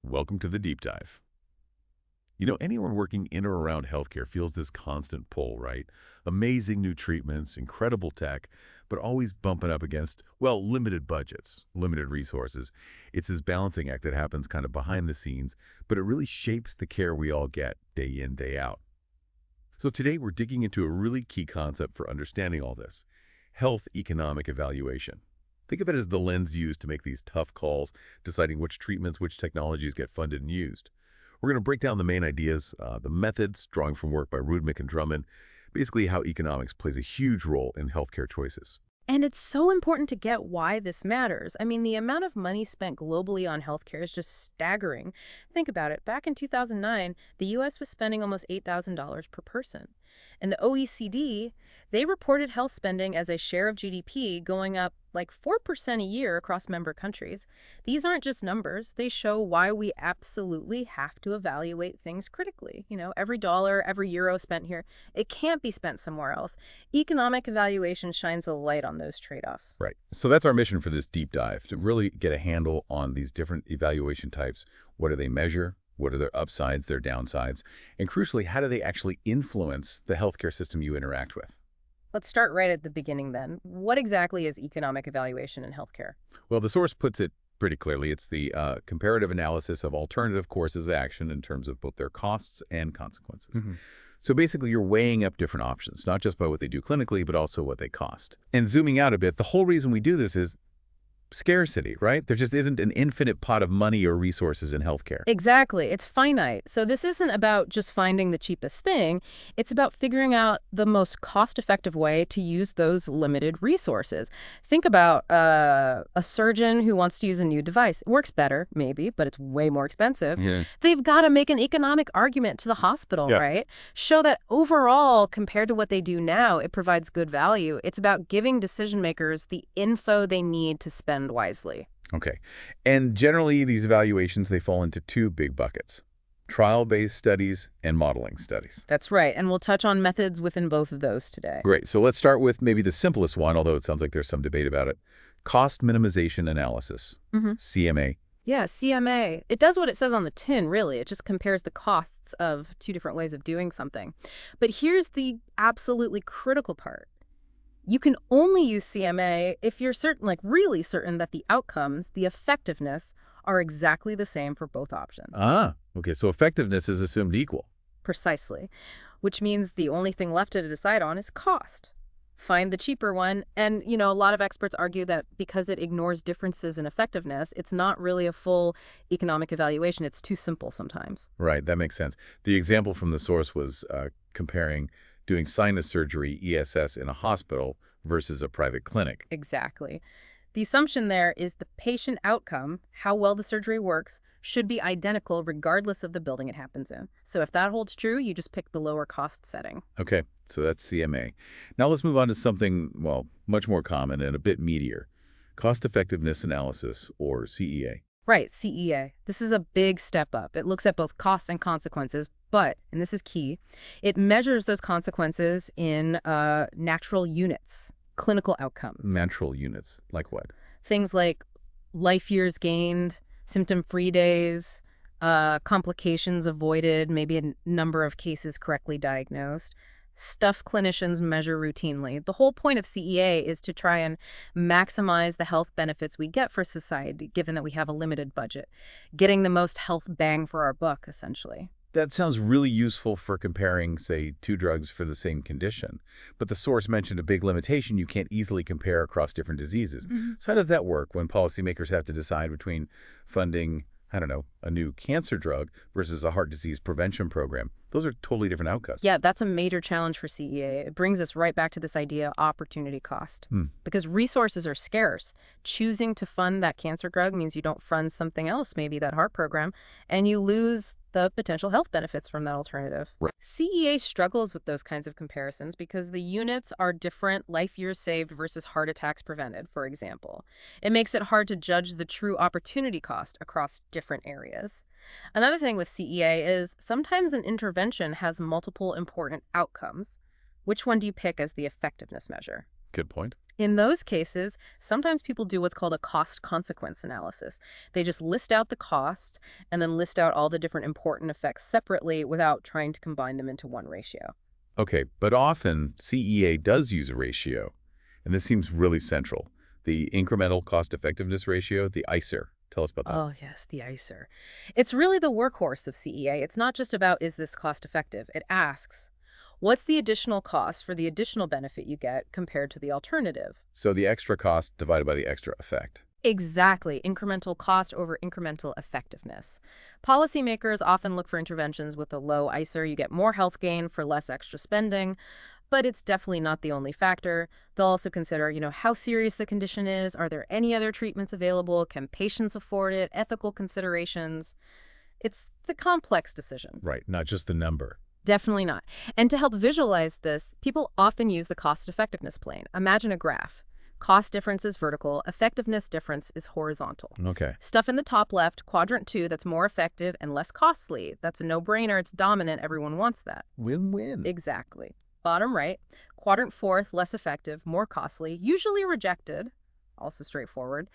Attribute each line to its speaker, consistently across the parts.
Speaker 1: Welcome to the deep dive. Anyone working in or around healthcare feels this constant pull, right? Amazing new treatments, incredible tech, but always bumping up against, well, limited budgets, limited resources. It's this balancing act that happens kind of behind the scenes, but it really shapes the care we all get day in, day out. So today we're digging into a really key concept for understanding all this: health economic evaluation. Think of it as the lens used to make these tough calls, deciding which treatments, which technologies get funded and used. We're going to break down the main ideas, the methods, drawing from work by Rudnick and Drummond, basically how economics plays a huge role in healthcare choices.
Speaker 2: And it's so important to get why this matters. I mean, the amount of money spent globally on healthcare is just staggering. Think about it. Back in 2009, the U.S. was spending almost $8,000 per person. And the OECD, they reported health spending as a share of GDP going up like 4% a year across member countries. These aren't just numbers. They show why we absolutely have to evaluate things critically. Every dollar, every euro spent here, it can't be spent somewhere else. Economic evaluation shines a light on those trade-offs.
Speaker 1: Right. So that's our mission for this deep dive, to really get a handle on these different evaluation types. What do they measure? What are their upsides, their downsides? And crucially, how do they actually influence the healthcare system you interact with?
Speaker 2: Let's start right at the beginning then. What exactly is economic evaluation in healthcare?
Speaker 1: Well, the source puts it pretty clearly. It's the comparative analysis of alternative courses of action in terms of both their costs and consequences. So basically, you're weighing up different options, not just by what they do clinically, but also what they cost. And zooming out a bit, the whole reason we do this is scarcity, right? There just isn't an infinite pot of money or resources in healthcare.
Speaker 2: Exactly. It's finite. So this isn't about just finding the cheapest thing. It's about figuring out the most cost-effective way to use those limited resources. Think about a surgeon who wants to use a new device. It works better, maybe, but it's way more expensive.
Speaker 1: Yeah.
Speaker 2: They've got to make an economic argument to the hospital, right? Show that overall, compared to what they do now, it provides good value. It's about giving decision makers the info they need to spend wisely.
Speaker 1: Okay. And generally, these evaluations, they fall into two big buckets: trial-based studies and modeling studies.
Speaker 2: That's right. And we'll touch on methods within both of those today.
Speaker 1: Great. So let's start with maybe the simplest one, although it sounds like there's some debate about it: cost minimization analysis, CMA.
Speaker 2: Yeah, CMA. It does what it says on the tin, really. It just compares the costs of two different ways of doing something. But here's the absolutely critical part. You can only use CMA if you're certain, like really certain, that the outcomes, the effectiveness, are exactly the same for both options.
Speaker 1: Okay. So effectiveness is assumed equal.
Speaker 2: Precisely. Which means the only thing left to decide on is cost. Find the cheaper one. And, a lot of experts argue that because it ignores differences in effectiveness, it's not really a full economic evaluation. It's too simple sometimes.
Speaker 1: Right. That makes sense. The example from the source was comparing doing sinus surgery, ESS, in a hospital versus a private clinic.
Speaker 2: Exactly. The assumption there is the patient outcome, how well the surgery works, should be identical regardless of the building it happens in. So if that holds true, you just pick the lower cost setting.
Speaker 1: Okay, so that's CMA. Now let's move on to something, well, much more common and a bit meatier: cost effectiveness analysis, or CEA.
Speaker 2: Right, CEA. This is a big step up. It looks at both costs and consequences, but, and this is key, it measures those consequences in natural units, clinical outcomes.
Speaker 1: Natural units, like what?
Speaker 2: Things like life years gained, symptom-free days, complications avoided, maybe a number of cases correctly diagnosed. Stuff clinicians measure routinely. The whole point of CEA is to try and maximize the health benefits we get for society, given that we have a limited budget. Getting the most health bang for our buck, essentially.
Speaker 1: That sounds really useful for comparing, say, two drugs for the same condition. But the source mentioned a big limitation: you can't easily compare across different diseases. So how does that work when policymakers have to decide between funding, I don't know, a new cancer drug versus a heart disease prevention program? Those are totally different outcomes.
Speaker 2: Yeah, that's a major challenge for CEA. It brings us right back to this idea of opportunity cost. Because resources are scarce. Choosing to fund that cancer drug means you don't fund something else, maybe that heart program, and you lose the potential health benefits from that alternative.
Speaker 1: Right.
Speaker 2: CEA struggles with those kinds of comparisons because the units are different: life years saved versus heart attacks prevented, for example. It makes it hard to judge the true opportunity cost across different areas. Another thing with CEA is sometimes an intervention has multiple important outcomes. Which one do you pick as the effectiveness measure?
Speaker 1: Good point.
Speaker 2: In those cases, sometimes people do what's called a cost-consequence analysis. They just list out the costs and then list out all the different important effects separately without trying to combine them into one ratio.
Speaker 1: Okay, but often CEA does use a ratio, and this seems really central. The incremental cost effectiveness ratio, the ICER. Tell us about that.
Speaker 2: Oh, yes, the ICER. It's really the workhorse of CEA. It's not just about, is this cost effective? It asks, what's the additional cost for the additional benefit you get compared to the alternative?
Speaker 1: So the extra cost divided by the extra effect.
Speaker 2: Exactly, incremental cost over incremental effectiveness. Policymakers often look for interventions with a low ICER. You get more health gain for less extra spending, but it's definitely not the only factor. They'll also consider, how serious the condition is. Are there any other treatments available? Can patients afford it? Ethical considerations. It's a complex decision.
Speaker 1: Right, not just the number.
Speaker 2: Definitely not. And to help visualize this, people often use the cost effectiveness plane. Imagine a graph. Cost difference is vertical, effectiveness difference is horizontal.
Speaker 1: Okay.
Speaker 2: Stuff in the top left, quadrant 2, that's more effective and less costly. That's a no-brainer. It's dominant. Everyone wants that.
Speaker 1: Win-win.
Speaker 2: Exactly. Bottom right, quadrant 4, less effective, more costly, usually rejected. Also straightforward.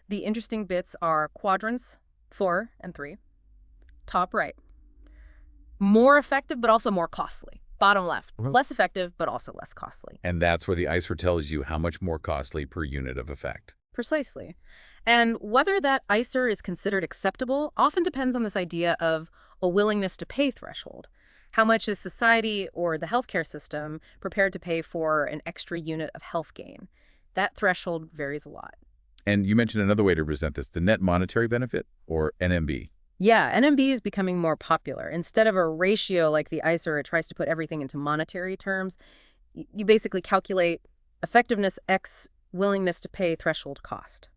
Speaker 2: The interesting bits are quadrants 4 and 3. Top right, more effective but also more costly. Bottom left, less effective but also less costly.
Speaker 1: And that's where the ICER tells you how much more costly per unit of effect.
Speaker 2: Precisely. And whether that ICER is considered acceptable often depends on this idea of a willingness to pay threshold. How much is society or the healthcare system prepared to pay for an extra unit of health gain? That threshold varies a lot.
Speaker 1: And you mentioned another way to present this, the net monetary benefit, or NMB.
Speaker 2: Yeah, NMB is becoming more popular. Instead of a ratio like the ICER, it tries to put everything into monetary terms. You basically calculate effectiveness x willingness to pay threshold cost.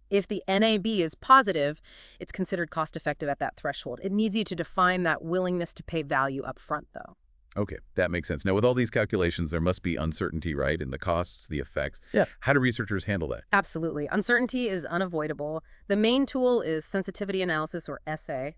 Speaker 2: If the NAB is positive, it's considered cost-effective at that threshold. It needs you to define that willingness to pay value up front, though.
Speaker 1: Okay, that makes sense. Now, with all these calculations, there must be uncertainty, right, in the costs, the effects.
Speaker 2: Yeah.
Speaker 1: How do researchers handle that?
Speaker 2: Absolutely. Uncertainty is unavoidable. The main tool is sensitivity analysis, or SA.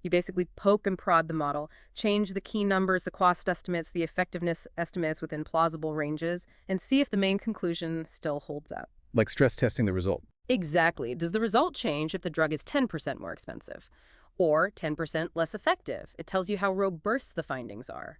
Speaker 2: You basically poke and prod the model, change the key numbers, the cost estimates, the effectiveness estimates within plausible ranges, and see if the main conclusion still holds up.
Speaker 1: Like stress testing the result.
Speaker 2: Exactly. Does the result change if the drug is 10% more expensive? Or 10% less effective? It tells you how robust the findings are.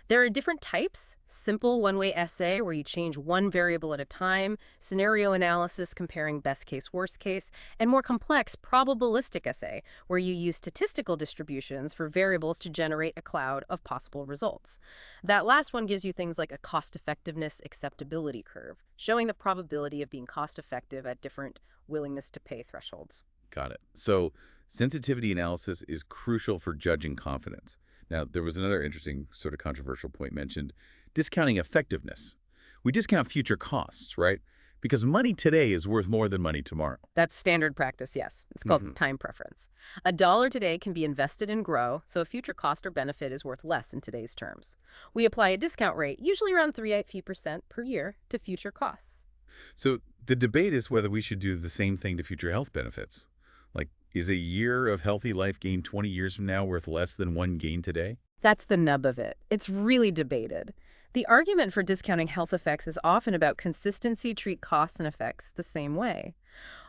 Speaker 2: There are different types: simple one-way essay, where you change one variable at a time, scenario analysis comparing best case, worst case, and more complex probabilistic essay, where you use statistical distributions for variables to generate a cloud of possible results. That last one gives you things like a cost-effectiveness acceptability curve, showing the probability of being cost-effective at different willingness-to-pay thresholds.
Speaker 1: Got it. So sensitivity analysis is crucial for judging confidence. Now, there was another interesting sort of controversial point mentioned, discounting effectiveness. We discount future costs, right? Because money today is worth more than money tomorrow.
Speaker 2: That's standard practice, yes. It's called time preference. A dollar today can be invested and grow, so a future cost or benefit is worth less in today's terms. We apply a discount rate, usually around 3% per year, to future costs.
Speaker 1: So the debate is whether we should do the same thing to future health benefits. Like, is a year of healthy life gained 20 years from now worth less than one gained today?
Speaker 2: That's the nub of it. It's really debated. The argument for discounting health effects is often about consistency. Treat costs and effects the same way.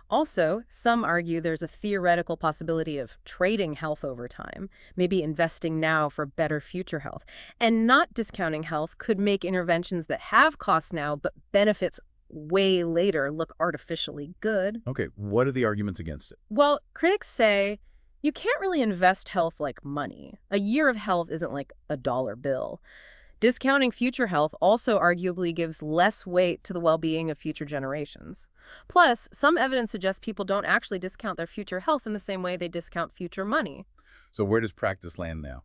Speaker 2: Also, some argue there's a theoretical possibility of trading health over time, maybe investing now for better future health. And not discounting health could make interventions that have costs now but benefits way later look artificially good.
Speaker 1: Okay, what are the arguments against it?
Speaker 2: Well, critics say you can't really invest health like money. A year of health isn't like a dollar bill. Discounting future health also arguably gives less weight to the well-being of future generations. Plus, some evidence suggests people don't actually discount their future health in the same way they discount future money.
Speaker 1: So where does practice land now?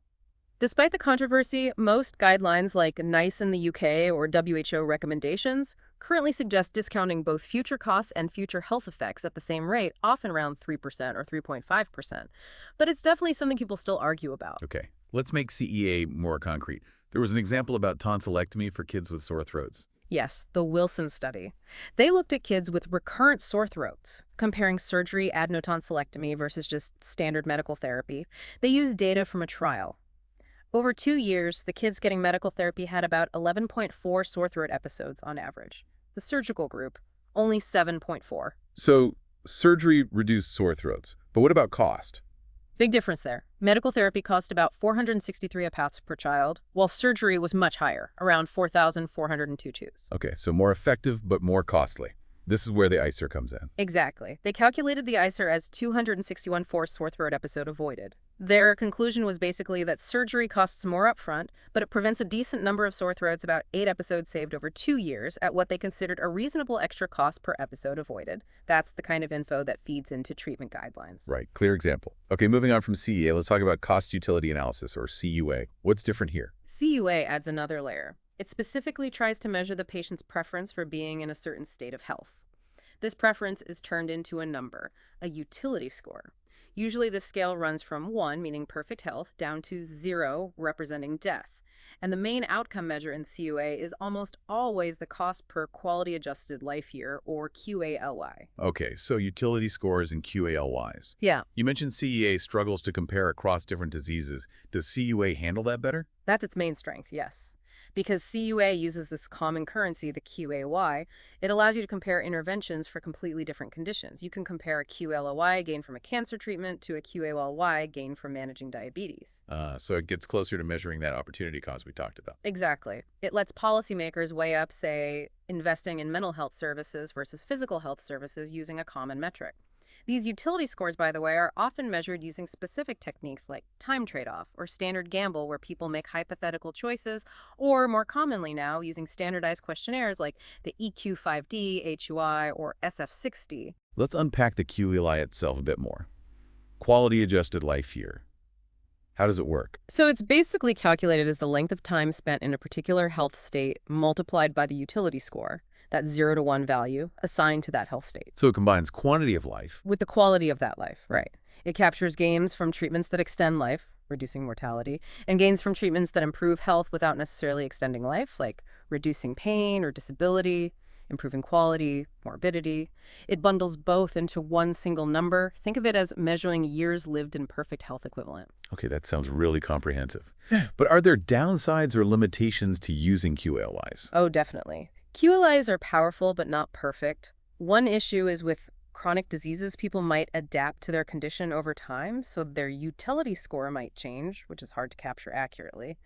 Speaker 2: Despite the controversy, most guidelines like NICE in the UK or WHO recommendations currently suggest discounting both future costs and future health effects at the same rate, often around 3% or 3.5%. But it's definitely something people still argue about.
Speaker 1: Okay, let's make CEA more concrete. There was an example about tonsillectomy for kids with sore throats.
Speaker 2: Yes, the Wilson study. They looked at kids with recurrent sore throats, comparing surgery adenotonsillectomy versus just standard medical therapy. They used data from a trial. Over 2 years, the kids getting medical therapy had about 11.4 sore throat episodes on average. The surgical group, only 7.4.
Speaker 1: So surgery reduced sore throats. But what about cost?
Speaker 2: Big difference there. Medical therapy cost about 463 apats per child, while surgery was much higher, around 4,402 twos.
Speaker 1: Okay, so more effective but more costly. This is where the ICER comes in.
Speaker 2: Exactly. They calculated the ICER as 261 forced sore throat episode avoided. Their conclusion was basically that surgery costs more upfront, but it prevents a decent number of sore throats, about 8 episodes saved over 2 years, at what they considered a reasonable extra cost per episode avoided. That's the kind of info that feeds into treatment guidelines.
Speaker 1: Right, clear example. Okay, moving on from CEA, let's talk about cost utility analysis, or CUA. What's different here?
Speaker 2: CUA adds another layer. It specifically tries to measure the patient's preference for being in a certain state of health. This preference is turned into a number, a utility score. Usually this scale runs from 1, meaning perfect health, down to 0, representing death. And the main outcome measure in CUA is almost always the cost per quality-adjusted life year, or QALY.
Speaker 1: Okay, so utility scores and QALYs.
Speaker 2: Yeah,
Speaker 1: You mentioned CEA struggles to compare across different diseases. Does CUA handle that better?
Speaker 2: that's its main strength, yes. Because CUA uses this common currency, the QAY, it allows you to compare interventions for completely different conditions. You can compare a QLOY gained from a cancer treatment to a QALY gained from managing diabetes.
Speaker 1: So it gets closer to measuring that opportunity cost we talked about.
Speaker 2: Exactly. It lets policymakers weigh up, say, investing in mental health services versus physical health services using a common metric. These utility scores, by the way, are often measured using specific techniques like time trade-off or standard gamble, where people make hypothetical choices, or more commonly now, using standardized questionnaires like the EQ5D, HUI, or SF60.
Speaker 1: Let's unpack the QALY itself a bit more. Quality-adjusted life year. How does it work?
Speaker 2: So it's basically calculated as the length of time spent in a particular health state multiplied by the utility score, that 0 to 1 value assigned to that health state,
Speaker 1: So it combines quantity of life.
Speaker 2: with the quality of that life, right? It captures gains from treatments that extend life, reducing mortality, and gains from treatments that improve health without necessarily extending life, like reducing pain or disability, improving quality, morbidity. It bundles both into one single number. Think of it as measuring years lived in perfect health equivalent.
Speaker 1: Okay, that sounds really comprehensive. But are there downsides or limitations to using QALYs?
Speaker 2: Oh, definitely. QLIs are powerful but not perfect. One issue is with chronic diseases, people might adapt to their condition over time, so their utility score might change, which is hard to capture accurately.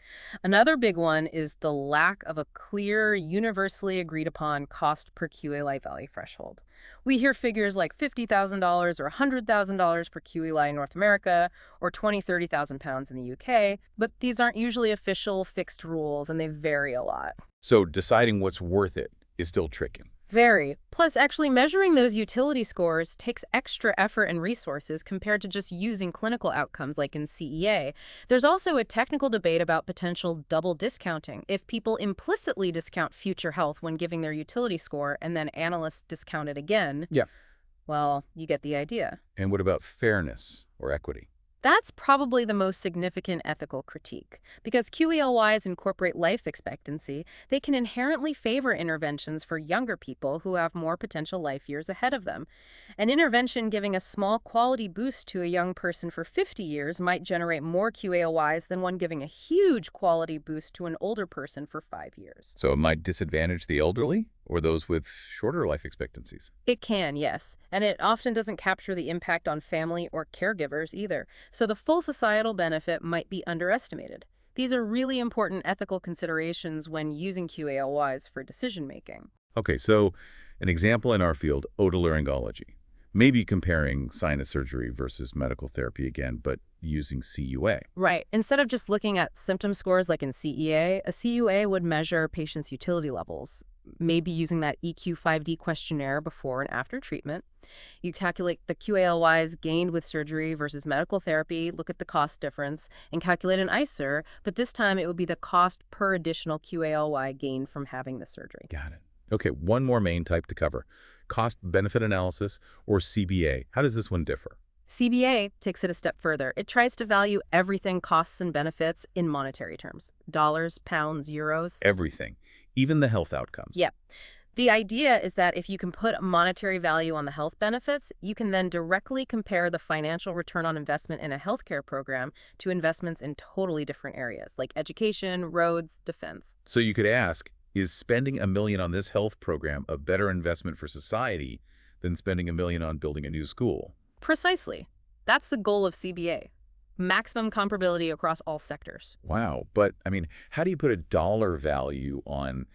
Speaker 2: Another big one is the lack of a clear, universally agreed upon cost per QALY value threshold. We hear figures like $50,000 or $100,000 per QALY in North America, or 20, 30,000 pounds in the UK, but these aren't usually official fixed rules, and they vary a lot.
Speaker 1: So deciding what's worth it is still tricky.
Speaker 2: Very. Plus, actually measuring those utility scores takes extra effort and resources compared to just using clinical outcomes like in CEA. There's also a technical debate about potential double discounting. If people implicitly discount future health when giving their utility score and then analysts discount it again,
Speaker 1: Yeah.
Speaker 2: well, you get the idea.
Speaker 1: And what about fairness or equity?
Speaker 2: That's probably the most significant ethical critique. Because QELYs incorporate life expectancy, they can inherently favor interventions for younger people who have more potential life years ahead of them. An intervention giving a small quality boost to a young person for 50 years might generate more QELYs than one giving a huge quality boost to an older person for 5 years.
Speaker 1: So it might disadvantage the elderly or those with shorter life expectancies.
Speaker 2: It can, yes. And it often doesn't capture the impact on family or caregivers either. So the full societal benefit might be underestimated. These are really important ethical considerations when using QALYs for decision-making.
Speaker 1: Okay, so an example in our field, otolaryngology. Maybe comparing sinus surgery versus medical therapy again, but using CUA.
Speaker 2: Right. Instead of just looking at symptom scores like in CEA, a CUA would measure patients' utility levels, maybe using that EQ5D questionnaire before and after treatment. You calculate the QALYs gained with surgery versus medical therapy, look at the cost difference, and calculate an ICER, but this time it would be the cost per additional QALY gained from having the surgery.
Speaker 1: Got it. Okay, one more main type to cover. Cost-benefit analysis, or CBA. How does this one differ?
Speaker 2: CBA takes it a step further. It tries to value everything costs and benefits in monetary terms. Dollars, pounds, euros.
Speaker 1: Everything, even the health outcomes.
Speaker 2: Yeah. The idea is that if you can put a monetary value on the health benefits, you can then directly compare the financial return on investment in a healthcare program to investments in totally different areas, like education, roads, defense.
Speaker 1: So you could ask, Is spending $1 million on this health program a better investment for society than spending $1 million on building a new school?
Speaker 2: Precisely. That's the goal of CBA. Maximum comparability across all sectors.
Speaker 1: Wow. But, I mean, how do you put a dollar value on,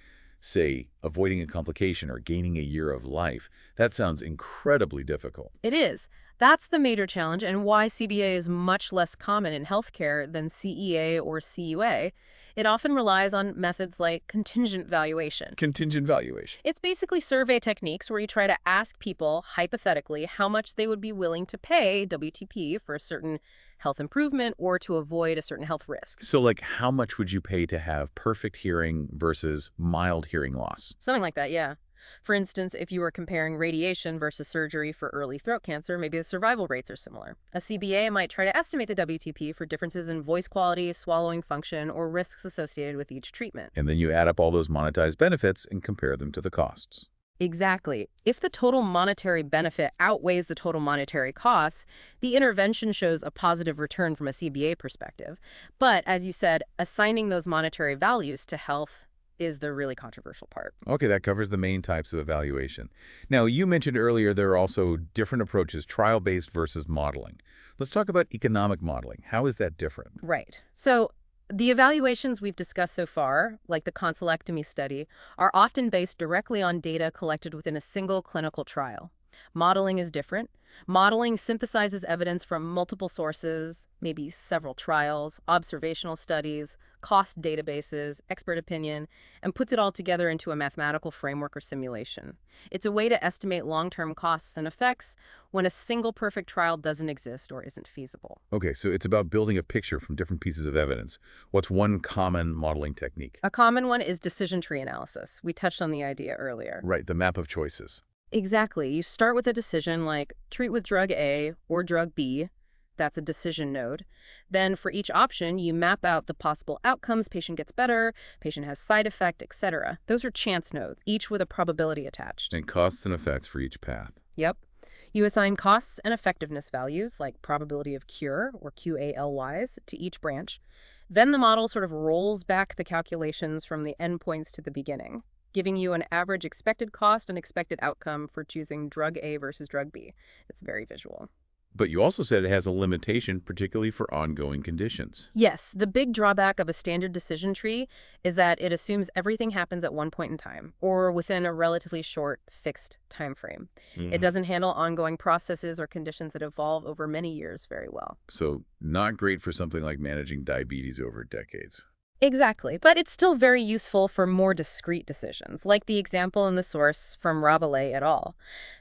Speaker 1: say, avoiding a complication or gaining a year of life? That sounds incredibly difficult.
Speaker 2: It is. That's the major challenge and why CBA is much less common in healthcare than CEA or CUA. It often relies on methods like contingent valuation.
Speaker 1: Contingent valuation.
Speaker 2: It's basically survey techniques where you try to ask people, hypothetically, how much they would be willing to pay WTP for a certain health improvement or to avoid a certain health risk.
Speaker 1: So, like, how much would you pay to have perfect hearing versus mild hearing loss?
Speaker 2: Something like that, yeah. For instance, if you were comparing radiation versus surgery for early throat cancer, maybe the survival rates are similar. A CBA might try to estimate the WTP for differences in voice quality, swallowing function, or risks associated with each treatment.
Speaker 1: And then you add up all those monetized benefits and compare them to the costs.
Speaker 2: Exactly. If the total monetary benefit outweighs the total monetary costs, the intervention shows a positive return from a CBA perspective. But, as you said, assigning those monetary values to health is the really controversial part.
Speaker 1: Okay, that covers the main types of evaluation. Now, you mentioned earlier there are also different approaches, trial-based versus modeling. Let's talk about economic modeling. How is that different?
Speaker 2: Right. So the evaluations we've discussed so far, like the consolectomy study, are often based directly on data collected within a single clinical trial. Modeling is different. Modeling synthesizes evidence from multiple sources, maybe several trials, observational studies, cost databases, expert opinion, and puts it all together into a mathematical framework or simulation. It's a way to estimate long-term costs and effects when a single perfect trial doesn't exist or isn't feasible.
Speaker 1: Okay, so it's about building a picture from different pieces of evidence. What's one common modeling technique?
Speaker 2: A common one is decision tree analysis. We touched on the idea earlier.
Speaker 1: Right, the map of choices.
Speaker 2: Exactly. You start with a decision like treat with drug A or drug B. That's a decision node. Then for each option, you map out the possible outcomes. Patient gets better, patient has side effect, etc. Those are chance nodes, each with a probability attached.
Speaker 1: And costs and effects for each path.
Speaker 2: Yep. You assign costs and effectiveness values, like probability of cure, or QALYs, to each branch. Then the model sort of rolls back the calculations from the endpoints to the beginning, giving you an average expected cost and expected outcome for choosing drug A versus drug B. It's very visual.
Speaker 1: But you also said it has a limitation, particularly for ongoing conditions.
Speaker 2: Yes, the big drawback of a standard decision tree is that it assumes everything happens at one point in time, or within a relatively short, fixed time frame. It doesn't handle ongoing processes or conditions that evolve over many years very well.
Speaker 1: So not great for something like managing diabetes over decades.
Speaker 2: Exactly, but it's still very useful for more discrete decisions, like the example in the source from Rabelais et al.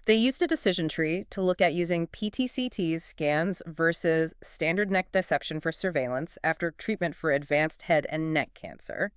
Speaker 2: They used a decision tree to look at using PTCT scans versus standard neck dissection for surveillance after treatment for advanced head and neck cancer.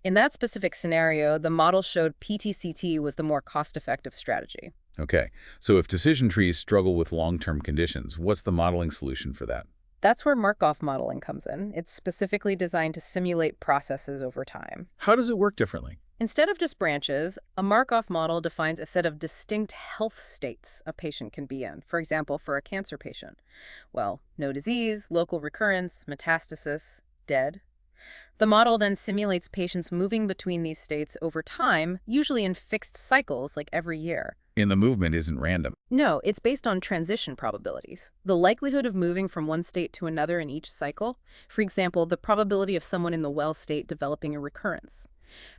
Speaker 2: In that specific scenario, the model showed PTCT was the more cost-effective strategy.
Speaker 1: Okay, so if decision trees struggle with long-term conditions, what's the modeling solution for that?
Speaker 2: That's where Markov modeling comes in. It's specifically designed to simulate processes over time.
Speaker 1: How does it work differently?
Speaker 2: Instead of just branches, a Markov model defines a set of distinct health states a patient can be in. For example, for a cancer patient, well, no disease, local recurrence, metastasis, dead. The model then simulates patients moving between these states over time, usually in fixed cycles, like every year.
Speaker 1: And the movement isn't random.
Speaker 2: No, it's based on transition probabilities. The likelihood of moving from one state to another in each cycle. For example, the probability of someone in the well state developing a recurrence.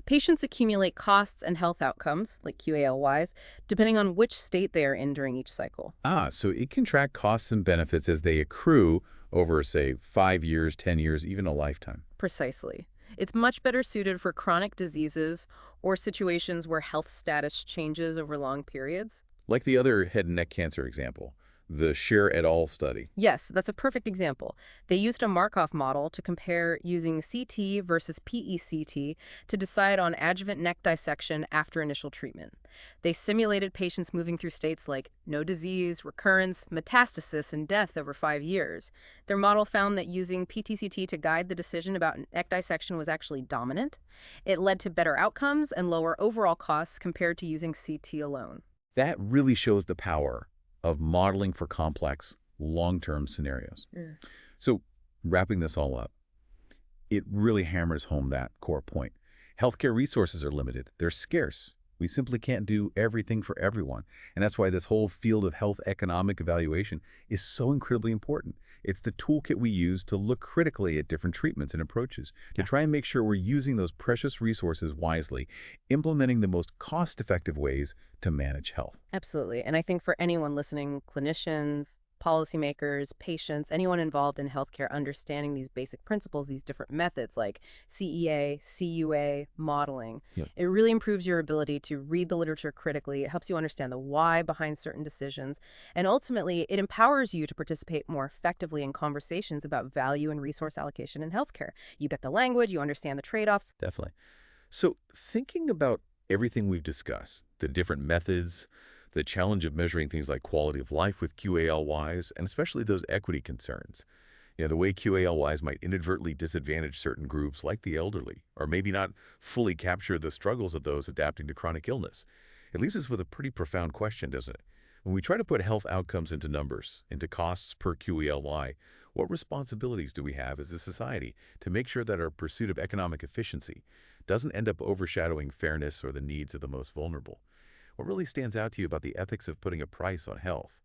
Speaker 2: Patients accumulate costs and health outcomes, like QALYs, depending on which state they are in during each cycle.
Speaker 1: So it can track costs and benefits as they accrue over, say, 5 years, 10 years, even a lifetime.
Speaker 2: Precisely. It's much better suited for chronic diseases or situations where health status changes over long periods.
Speaker 1: Like the other head and neck cancer example, the Scher et al. Study.
Speaker 2: Yes, that's a perfect example. They used a Markov model to compare using CT versus PECT to decide on adjuvant neck dissection after initial treatment. They simulated patients moving through states like no disease, recurrence, metastasis, and death over 5 years. Their model found that using PTCT to guide the decision about neck dissection was actually dominant. It led to better outcomes and lower overall costs compared to using CT alone.
Speaker 1: That really shows the power of modeling for complex, long-term scenarios. So wrapping this all up, it really hammers home that core point. Healthcare resources are limited. They're scarce. We simply can't do everything for everyone. And that's why this whole field of health economic evaluation is so incredibly important. It's the toolkit we use to look critically at different treatments and approaches, to
Speaker 2: Yeah.
Speaker 1: try and make sure we're using those precious resources wisely, implementing the most cost-effective ways to manage health.
Speaker 2: Absolutely. And I think for anyone listening, clinicians, policymakers, patients, anyone involved in healthcare, understanding these basic principles, these different methods like CEA, CUA, modeling,
Speaker 1: Yeah.
Speaker 2: it really improves your ability to read the literature critically. It helps you understand the why behind certain decisions. And ultimately, it empowers you to participate more effectively in conversations about value and resource allocation in healthcare. You get the language, you understand the trade-offs.
Speaker 1: Definitely. So thinking about everything we've discussed, the different methods, the challenge of measuring things like quality of life with QALYs, and especially those equity concerns, the way QALYs might inadvertently disadvantage certain groups like the elderly, or maybe not fully capture the struggles of those adapting to chronic illness. It leaves us with a pretty profound question, doesn't it? When we try to put health outcomes into numbers, into costs per QALY, what responsibilities do we have as a society to make sure that our pursuit of economic efficiency doesn't end up overshadowing fairness or the needs of the most vulnerable? What really stands out to you about the ethics of putting a price on health?